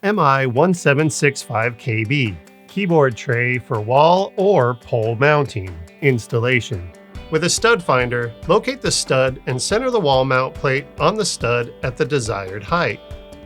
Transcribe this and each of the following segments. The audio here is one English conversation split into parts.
MI-1765KB keyboard tray for wall or pole mounting. Installation. With a stud finder, locate the stud and center the wall mount plate on the stud at the desired height.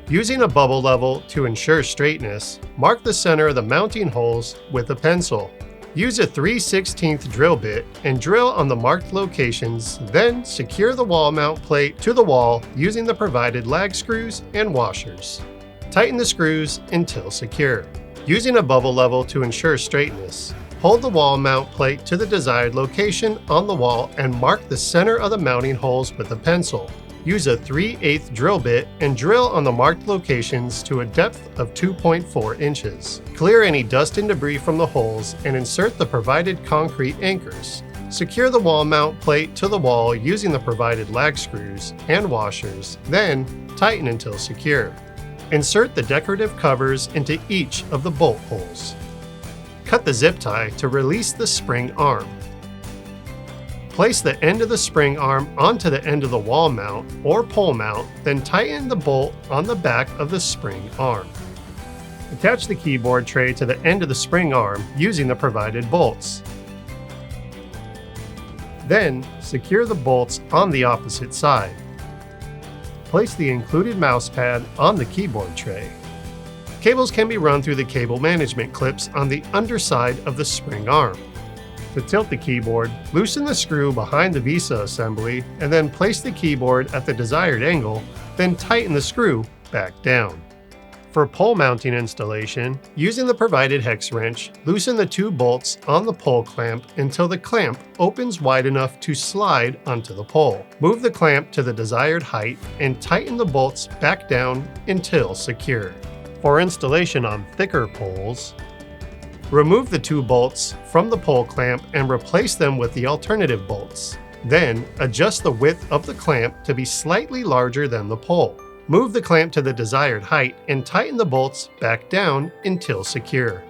Using a bubble level to ensure straightness, mark the center of the mounting holes with a pencil. Use a 3/16 drill bit and drill on the marked locations, then secure the wall mount plate to the wall using the provided lag screws and washers. Tighten the screws until secure. Using a bubble level to ensure straightness, hold the wall mount plate to the desired location on the wall and mark the center of the mounting holes with a pencil. Use a 3/8 drill bit and drill on the marked locations to a depth of 2.4 inches. Clear any dust and debris from the holes and insert the provided concrete anchors. Secure the wall mount plate to the wall using the provided lag screws and washers, then tighten until secure. Insert the decorative covers into each of the bolt holes. Cut the zip tie to release the spring arm. Place the end of the spring arm onto the end of the wall mount or pole mount, then tighten the bolt on the back of the spring arm. Attach the keyboard tray to the end of the spring arm using the provided bolts. Then, secure the bolts on the opposite side. Place the included mouse pad on the keyboard tray. Cables can be run through the cable management clips on the underside of the spring arm. To tilt the keyboard, loosen the screw behind the VISA assembly and then place the keyboard at the desired angle, then tighten the screw back down. For pole mounting installation, using the provided hex wrench, loosen the two bolts on the pole clamp until the clamp opens wide enough to slide onto the pole. Move the clamp to the desired height and tighten the bolts back down until secure. For installation on thicker poles, remove the two bolts from the pole clamp and replace them with the alternative bolts. Then, adjust the width of the clamp to be slightly larger than the pole. Move the clamp to the desired height and tighten the bolts back down until secure.